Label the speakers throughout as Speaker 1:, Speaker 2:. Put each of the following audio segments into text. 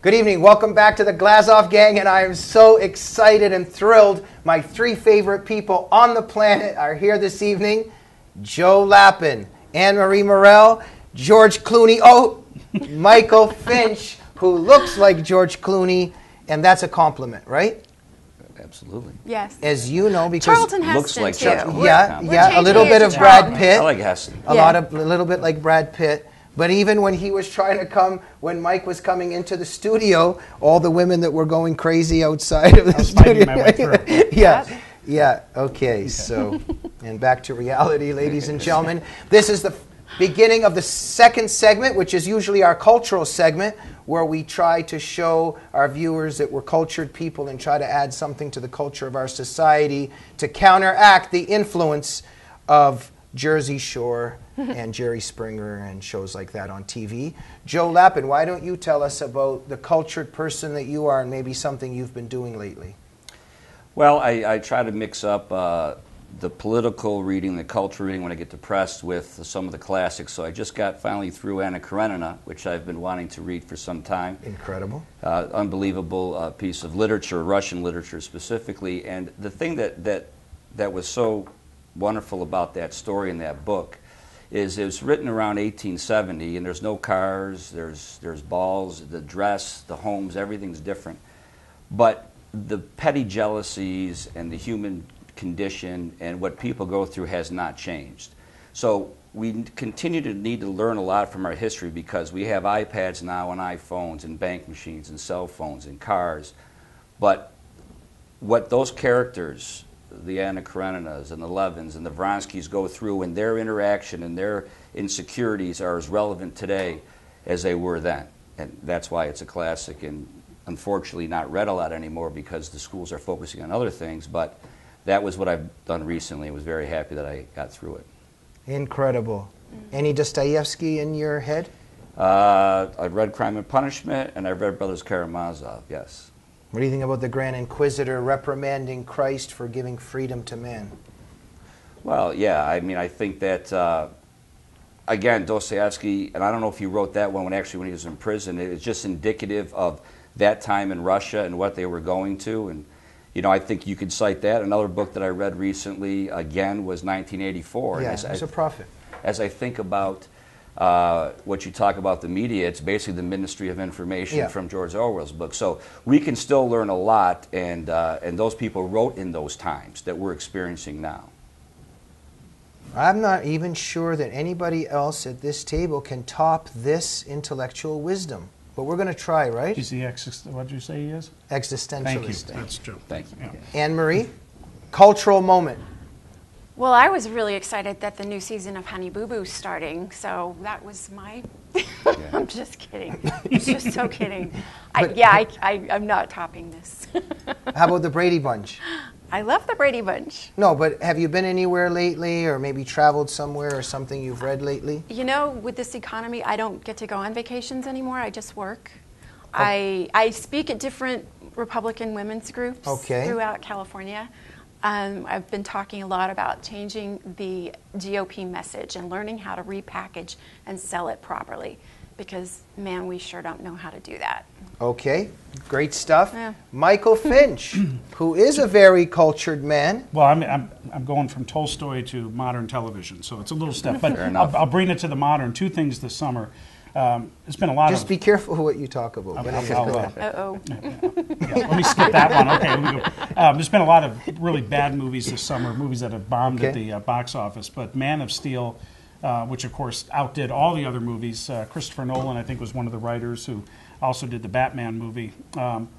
Speaker 1: Good evening. Welcome back to the Glazov Gang, and I am so excited and thrilled. My three favorite people on the planet are here this evening. Joe Lappan, Anne-Marie Murrell, George Clooney, Michael Finch, who looks like George Clooney, and that's a compliment, right?
Speaker 2: Absolutely.
Speaker 3: Yes.
Speaker 1: As you know, because
Speaker 3: Charlton Heston
Speaker 2: looks like
Speaker 3: too.
Speaker 1: Yeah, a little bit of Brad Pitt.
Speaker 2: I like Heston.
Speaker 1: A little bit like Brad Pitt. But even when he was trying to come, when Mike was coming into the studio, all the women that were going crazy outside of the studio.
Speaker 4: My way through.
Speaker 1: Yeah. Okay. So, and back to reality, ladies and gentlemen. This is the beginning of the second segment, which is usually our cultural segment, where we try to show our viewers that we're cultured people and try to add something to the culture of our society to counteract the influence of Jersey Shore and Jerry Springer and shows like that on TV. Joe Lappan, why don't you tell us about the cultured person that you are and maybe something you've been doing lately?
Speaker 2: Well, I try to mix up the political reading, the culture reading when I get depressed with some of the classics. So I just got finally through Anna Karenina, which I've been wanting to read for some time.
Speaker 1: Incredible.
Speaker 2: Unbelievable piece of literature, Russian literature specifically. And the thing that was so wonderful about that story in that book is it was written around 1870, and there's no cars, there's balls, the dress, the homes, everything's different. But the petty jealousies and the human condition and what people go through has not changed. So we continue to need to learn a lot from our history because we have iPads now and iPhones and bank machines and cell phones and cars. But what those characters, the Anna Kareninas and the Levins and the Vronskys go through and their interaction and their insecurities are as relevant today as they were then. And that's why it's a classic and unfortunately not read a lot anymore because the schools are focusing on other things. But that was what I've done recently. I was very happy that I got through it. Incredible.
Speaker 1: Any Dostoevsky in your head?
Speaker 2: I've read Crime and Punishment and I've read Brothers Karamazov, yes.
Speaker 1: What do you think about the Grand Inquisitor reprimanding Christ for giving freedom to man?
Speaker 2: Well, yeah, I mean, I think that, again, Dostoevsky, and I don't know if he wrote that one when he was in prison, it's just indicative of that time in Russia and what they were going to. And, you know, I think you could cite that. Another book that I read recently, again, was 1984.
Speaker 1: Yeah, As a Prophet.
Speaker 2: As I think about what you talk about the media, it's basically the Ministry of Information from George Orwell's book. So we can still learn a lot, and those people wrote in those times that we're experiencing now.
Speaker 1: I'm not even sure that anybody else at this table can top this intellectual wisdom. But we're going to try, right?
Speaker 4: Is he what did you say he is?
Speaker 1: Existentialist.
Speaker 4: Thank you. That's true.
Speaker 2: Thank you.
Speaker 4: Yeah.
Speaker 1: Anne-Marie, cultural moment.
Speaker 3: Well, I was really excited that the new season of Honey Boo Boo's starting, so that was my... I'm just kidding. I'm just so kidding. I'm not topping this.
Speaker 1: How about the Brady Bunch?
Speaker 3: I love the Brady Bunch.
Speaker 1: No, but have you been anywhere lately or maybe traveled somewhere or something you've read lately?
Speaker 3: You know, with this economy, I don't get to go on vacations anymore. I just work. Oh. I speak at different Republican women's groups throughout California. I've been talking a lot about changing the GOP message and learning how to repackage and sell it properly because, man, we sure don't know how to do that.
Speaker 1: Okay, great stuff.
Speaker 3: Yeah.
Speaker 1: Michael Finch, who is a very cultured man.
Speaker 4: Well, I'm going from Tolstoy to modern television, so it's a little step. But I'll bring it to the modern. Two things this summer. It's been a lot
Speaker 1: Just be careful what you talk about.
Speaker 3: Uh-oh.
Speaker 4: Let me skip that one. Okay, let me go. There's been a lot of really bad movies this summer, movies that have bombed at the box office. But Man of Steel, which of course outdid all the other movies. Christopher Nolan, I think, was one of the writers who also did the Batman movie.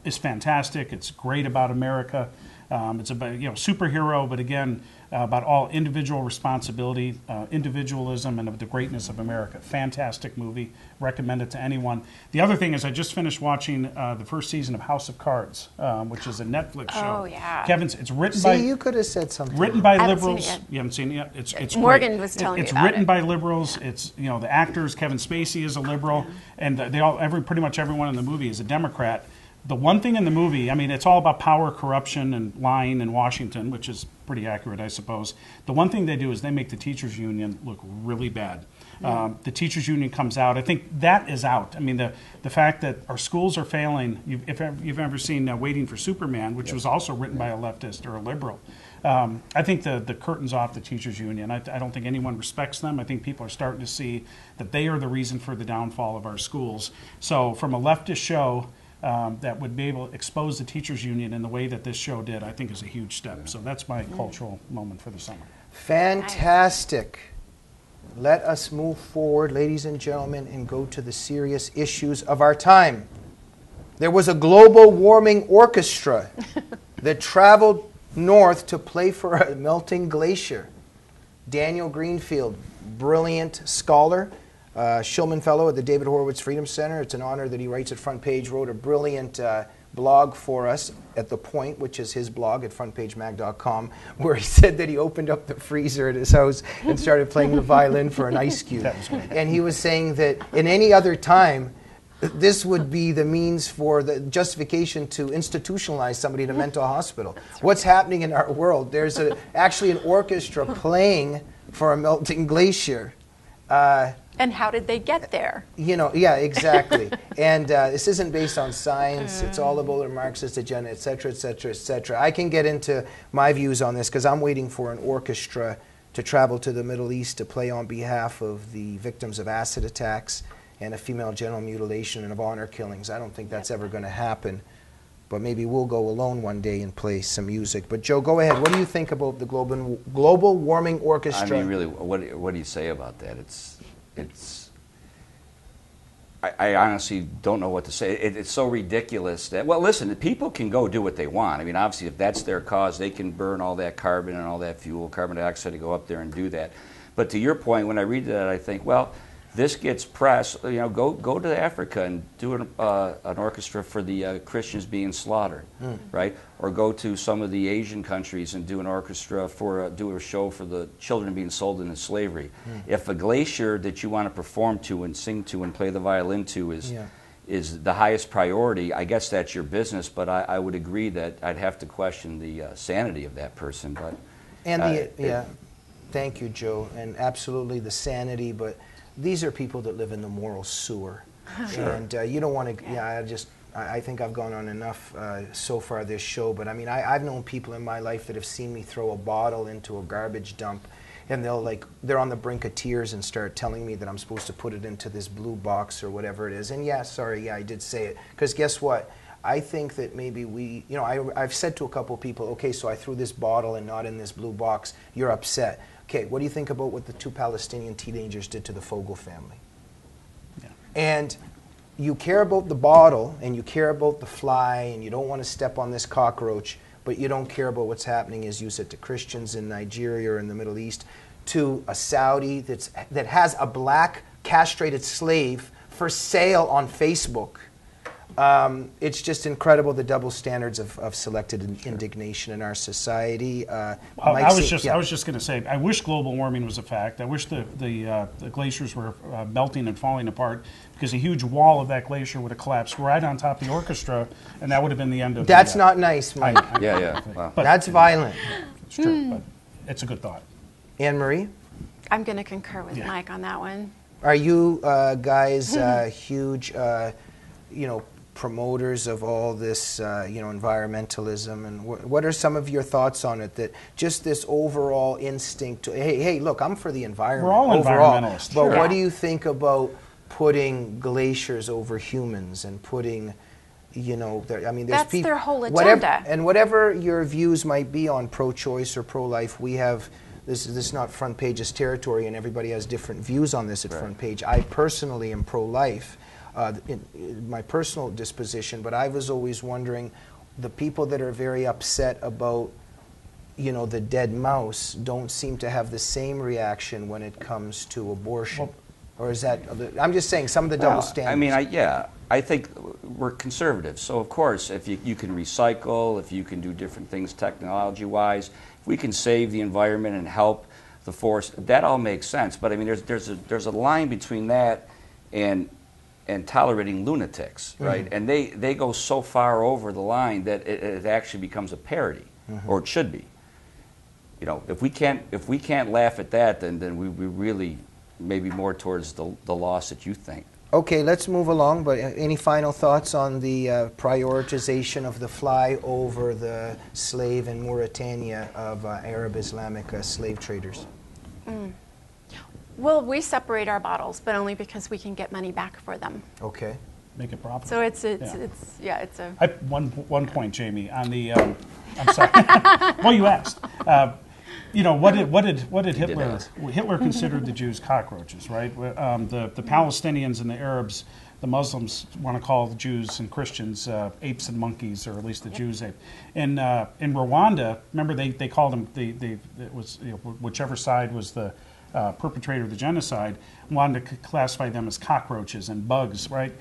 Speaker 4: Is fantastic. It's great about America. It's about superhero, but again about all individual responsibility, individualism, and of the greatness of America. Fantastic movie. Recommend it to anyone. The other thing is I just finished watching the first season of House of Cards, which is a Netflix show.
Speaker 3: Oh yeah.
Speaker 4: It's written by.
Speaker 1: You could have said something.
Speaker 4: Written by liberals.
Speaker 3: Seen
Speaker 4: You haven't seen it yet. It's
Speaker 3: Morgan
Speaker 4: great.
Speaker 3: was telling me
Speaker 4: It's
Speaker 3: about
Speaker 4: written
Speaker 3: it.
Speaker 4: by liberals. It's the actors. Kevin Spacey is a liberal, and pretty much everyone in the movie is a Democrat. The one thing in the movie, I mean, it's all about power, corruption, and lying in Washington, which is pretty accurate, I suppose. The one thing they do is they make the teachers' union look really bad. The teachers union comes out. I think that is out. I mean, the fact that our schools are failing. If you've ever seen Waiting for Superman, which was also written by a leftist or a liberal, I think the curtain's off the teachers union. I don't think anyone respects them. I think people are starting to see that they are the reason for the downfall of our schools. So from a leftist show that would be able to expose the teachers union in the way that this show did, I think is a huge step. So that's my cultural moment for the summer.
Speaker 1: Fantastic. Let us move forward, ladies and gentlemen, and go to the serious issues of our time. There was a global warming orchestra that traveled north to play for a melting glacier. Daniel Greenfield, brilliant scholar, Shulman Fellow at the David Horowitz Freedom Center. It's an honor that he writes at Front Page, wrote a brilliant blog for us at The Point, which is his blog at frontpagemag.com, where he said that he opened up the freezer at his house and started playing the violin for an ice cube. And he was saying that in any other time, this would be the means for the justification to institutionalize somebody in a mental hospital. What's happening in our world? There's actually an orchestra playing for a melting glacier.
Speaker 3: And how did they get there?
Speaker 1: Yeah, exactly. And this isn't based on science. It's all about a Marxist agenda, et cetera, et cetera, et cetera. I can get into my views on this because I'm waiting for an orchestra to travel to the Middle East to play on behalf of the victims of acid attacks and of female genital mutilation and of honor killings. I don't think that's ever going to happen. But maybe we'll go alone one day and play some music. But Joe, go ahead. What do you think about the global warming orchestra?
Speaker 2: I mean, really, what do you say about that? I honestly don't know what to say. It's so ridiculous that, well, listen, people can go do what they want. I mean, obviously, if that's their cause, they can burn all that carbon and all that fuel, carbon dioxide, to go up there and do that. But to your point, when I read that, I think, well, this gets press. Go to Africa and do an orchestra for the Christians being slaughtered, right? Or go to some of the Asian countries and do an orchestra do a show for the children being sold into slavery. If a glacier that you want to perform to and sing to and play the violin to is the highest priority, I guess that's your business. But I would agree that I'd have to question the sanity of that person. But
Speaker 1: thank you, Joe, and absolutely the sanity, but. These are people that live in the moral sewer. Sure. And you don't want to, I think I've gone on enough so far this show, but I mean, I've known people in my life that have seen me throw a bottle into a garbage dump, and they're on the brink of tears and start telling me that I'm supposed to put it into this blue box or whatever it is. And I did say it. Because guess what? I think that maybe I've said to a couple of people, okay, so I threw this bottle and not in this blue box, you're upset. Okay, what do you think about what the 2 Palestinian teenagers did to the Fogel family? Yeah. And you care about the bottle, and you care about the fly, and you don't want to step on this cockroach, but you don't care about what's happening, as you said, to Christians in Nigeria or in the Middle East, to a Saudi that has a black castrated slave for sale on Facebook. It's just incredible, the double standards of selected indignation in our society.
Speaker 4: I was just going to say, I wish global warming was a fact. I wish the glaciers were melting and falling apart, because a huge wall of that glacier would have collapsed right on top of the orchestra, and that would have been the end of
Speaker 1: That's not nice, Mike.
Speaker 2: Wow.
Speaker 1: But that's violent.
Speaker 4: It's true, but it's a good thought.
Speaker 1: Anne-Marie?
Speaker 3: I'm going to concur with Mike on that one.
Speaker 1: Are you guys huge, promoters of all this, environmentalism, and what are some of your thoughts on it? That just this overall instinct to, hey, look, I'm for the environment.
Speaker 4: We're all
Speaker 1: overall,
Speaker 4: environmentalists.
Speaker 1: But what do you think about putting glaciers over humans and putting, there's
Speaker 3: that's
Speaker 1: people,
Speaker 3: their whole agenda.
Speaker 1: Whatever your views might be on pro-choice or pro-life, we have. This is not Front Page's territory, and everybody has different views on this at Front Page. I personally am pro-life. In my personal disposition, but I was always wondering, the people that are very upset about, the dead mouse don't seem to have the same reaction when it comes to abortion. Or is that, I'm just saying, some of the double standards.
Speaker 2: I mean, I think we're conservative. So, of course, if you can recycle, if you can do different things technology-wise, if we can save the environment and help the forest, that all makes sense. But, I mean, there's a line between that and tolerating lunatics, right? And they go so far over the line that it actually becomes a parody, or it should be. If we can't laugh at that, then we really maybe more towards the loss that you think.
Speaker 1: Okay, let's move along, but any final thoughts on the prioritization of the fly over the slave in Mauritania of Arab Islamic slave traders?
Speaker 3: Well, we separate our bottles, but only because we can get money back for them.
Speaker 1: Okay.
Speaker 4: Make it profitable.
Speaker 3: So it's a...
Speaker 4: One point, Jamie, on the, I'm sorry. Well, you asked. What did Hitler? Hitler considered the Jews cockroaches, right? The Palestinians and the Arabs, the Muslims want to call the Jews and Christians apes and monkeys, or at least the Jews ape. In Rwanda, remember they called them it was whichever side was the perpetrator of the genocide wanted to classify them as cockroaches and bugs, right?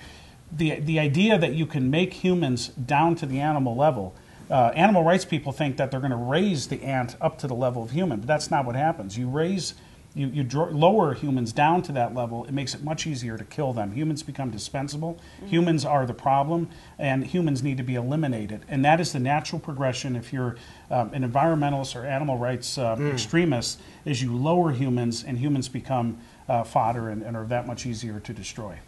Speaker 4: The idea that you can make humans down to the animal level. Animal rights people think that they're going to raise the ant up to the level of human, but that's not what happens. You lower humans down to that level. It makes it much easier to kill them. Humans become dispensable. Humans are the problem, and humans need to be eliminated. And that is the natural progression if you're an environmentalist or animal rights extremist, is you lower humans, and humans become fodder and are that much easier to destroy.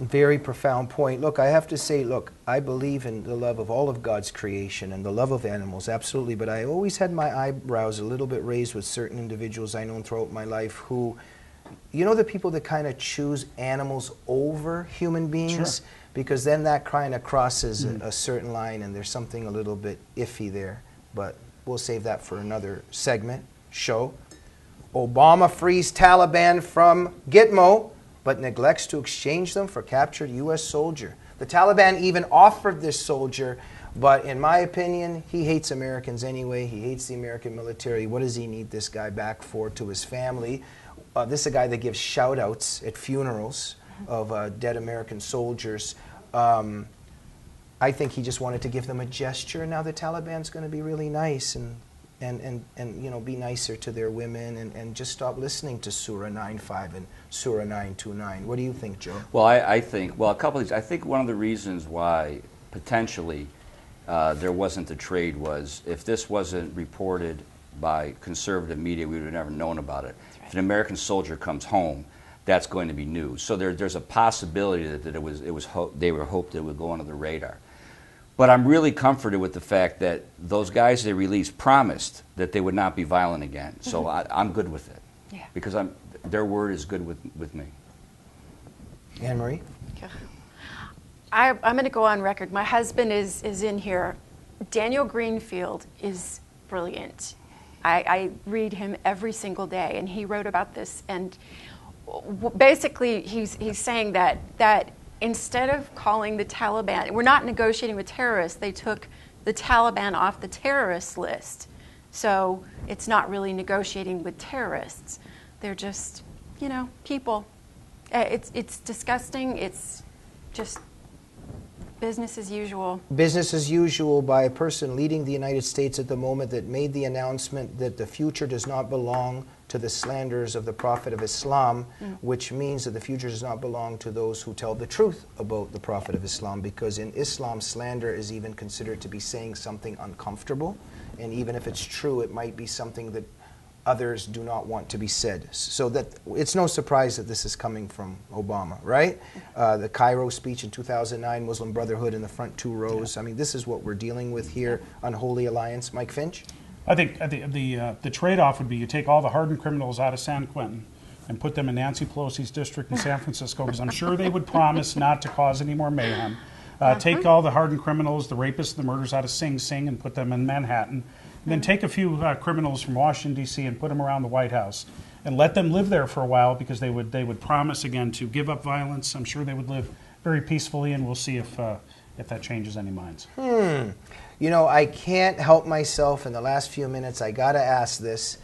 Speaker 1: Very profound point. Look, I have to say, I believe in the love of all of God's creation and the love of animals, absolutely, but I always had my eyebrows a little bit raised with certain individuals I known throughout my life who, the people that kind of choose animals over human beings?
Speaker 4: Sure.
Speaker 1: Because then that kind of crosses a certain line and there's something a little bit iffy there. But we'll save that for another show. Obama frees Taliban from Gitmo, but neglects to exchange them for captured U.S. soldier. The Taliban even offered this soldier, but in my opinion, he hates Americans anyway. He hates the American military. What does he need this guy back for to his family? This is a guy that gives shout-outs at funerals of dead American soldiers. I think he just wanted to give them a gesture. Now the Taliban's going to be really nice and be nicer to their women and just stop listening to Surah 9.5 and Surah 9.29. What do you think, Joe?
Speaker 2: Well, I think, a couple of things. I think one of the reasons why potentially there wasn't a trade was if this wasn't reported by conservative media, we would have never known about it. Right. If an American soldier comes home, that's going to be news. So there's a possibility that they were hoped it would go under the radar. But I'm really comforted with the fact that those guys they released promised that they would not be violent again. So I'm good with it. Yeah. Because their word is good with me.
Speaker 1: Anne-Marie?
Speaker 3: I'm going to go on record. My husband is in here. Daniel Greenfield is brilliant. I read him every single day, and he wrote about this. And basically, he's saying that instead of calling the Taliban, we're not negotiating with terrorists. They took the Taliban off the terrorist list. So it's not really negotiating with terrorists. They're just, people. It's disgusting. It's just business as usual. Business
Speaker 1: as usual by a person leading the United States at the moment that made the announcement that the future does not belong to the slanders of the Prophet of Islam, which means that the future does not belong to those who tell the truth about the Prophet of Islam, because in Islam, slander is even considered to be saying something uncomfortable, and even if it's true, it might be something that others do not want to be said. So that it's no surprise that this is coming from Obama, right? The Cairo speech in 2009, Muslim Brotherhood in the front two rows. I mean, this is what we're dealing with here, Unholy Alliance. Mike Finch?
Speaker 4: I think the trade-off would be you take all the hardened criminals out of San Quentin and put them in Nancy Pelosi's district in San Francisco, because I'm sure they would promise not to cause any more mayhem. Take all the hardened criminals, the rapists, the murderers out of Sing Sing and put them in Manhattan. And then take a few criminals from Washington, D.C. and put them around the White House and let them live there for a while, because they would promise, again, to give up violence. I'm sure they would live very peacefully, and we'll see if that changes any minds.
Speaker 1: I can't help myself. In the last few minutes, I got to ask this.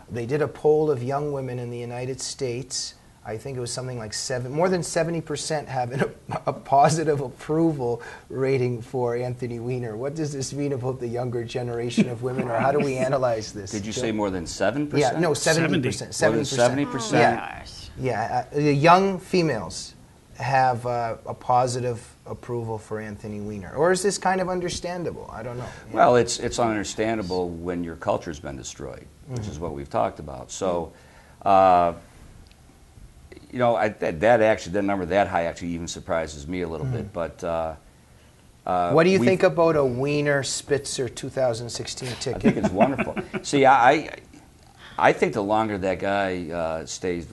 Speaker 1: They did a poll of young women in the United States. I think it was something like more than 70% having a positive approval rating for Anthony Weiner. What does this mean about the younger generation of women, or how do we analyze this?
Speaker 2: Did you say more than 7%?
Speaker 1: Yeah, no, 70%.
Speaker 2: 70%?
Speaker 1: Yeah. The young females have a positive approval for Anthony Weiner. Or is this kind of understandable? I don't know.
Speaker 2: Well, it's understandable when your culture's been destroyed, which is what we've talked about. So you know, that number that high actually even surprises me a little bit. But
Speaker 1: what do you think about a Weiner Spitzer 2016 ticket?
Speaker 2: I think it's wonderful. See, I think the longer that guy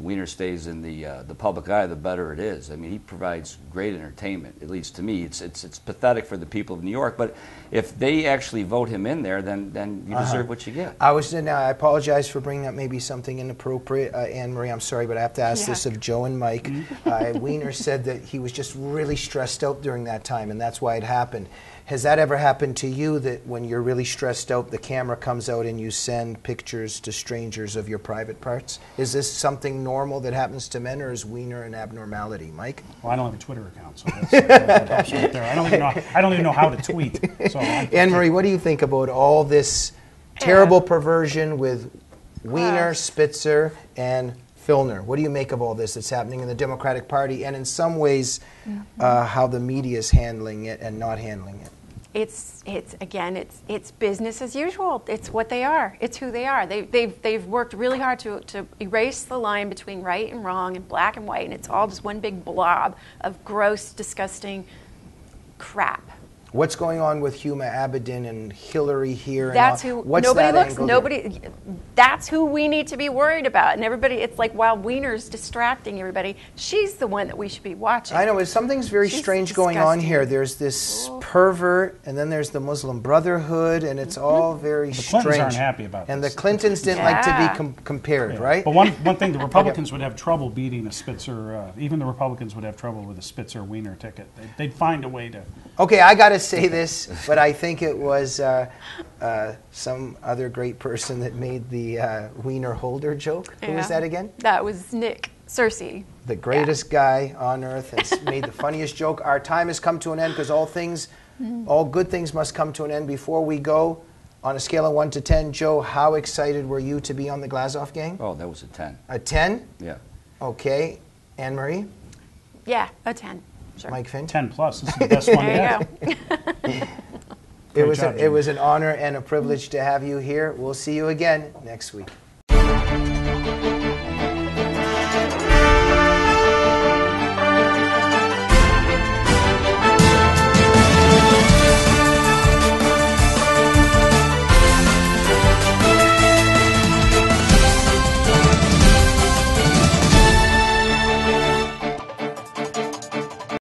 Speaker 2: Weiner stays in the public eye, the better it is. I mean, he provides great entertainment. At least to me, it's pathetic for the people of New York. But if they actually vote him in there, then you deserve what you get.
Speaker 1: I apologize for bringing up maybe something inappropriate, Anne Marie. I'm sorry, but I have to ask this of Joe and Mike. Weiner said that he was just really stressed out during that time, and that's why it happened. Has that ever happened to you, that when you're really stressed out, the camera comes out and you send pictures to strangers of your private parts? Is this something normal that happens to men, or is Weiner an abnormality? Mike?
Speaker 4: Well, I don't have a Twitter account, so that's right there. I don't even know how to tweet. So
Speaker 1: Anne-Marie, what do you think about all this terrible perversion with Weiner, Spitzer, and Filner? What do you make of all this that's happening in the Democratic Party, and in some ways how the media is handling it and not handling it?
Speaker 3: It's business as usual. It's what they are. It's who they are. They've worked really hard to erase the line between right and wrong and black and white, and it's all just one big blob of gross, disgusting crap.
Speaker 1: What's going on with Huma Abedin and Hillary here?
Speaker 3: That's who That's who we need to be worried about. And everybody, it's like while Weiner's distracting everybody, she's the one that we should be watching.
Speaker 1: I know, something's very strange going on here. There's this pervert, and then there's the Muslim Brotherhood, and it's all very strange.
Speaker 4: The Clintons aren't happy about this.
Speaker 1: And the Clintons didn't like to be compared, right?
Speaker 4: But one thing, the Republicans would have trouble beating a Spitzer. Even the Republicans would have trouble with a Spitzer-Weiner ticket. They'd find a way to...
Speaker 1: Okay, I got to say this, but I think it was some other great person that made the Weiner Holder joke. Who was that again?
Speaker 3: That was Nick Searcy.
Speaker 1: The greatest guy on earth, has made the funniest joke. Our time has come to an end, because all good things must come to an end. Before we go, on a scale of 1 to 10, Joe, how excited were you to be on the Glazov Gang?
Speaker 2: Oh, that was a 10.
Speaker 1: A 10?
Speaker 2: Yeah.
Speaker 1: Okay. Anne Marie?
Speaker 3: Yeah, a 10. Sure.
Speaker 1: Mike Finch?
Speaker 4: 10 plus. This is the best one
Speaker 3: yet.
Speaker 1: It was an honor and a privilege to have you here. We'll see you again next week.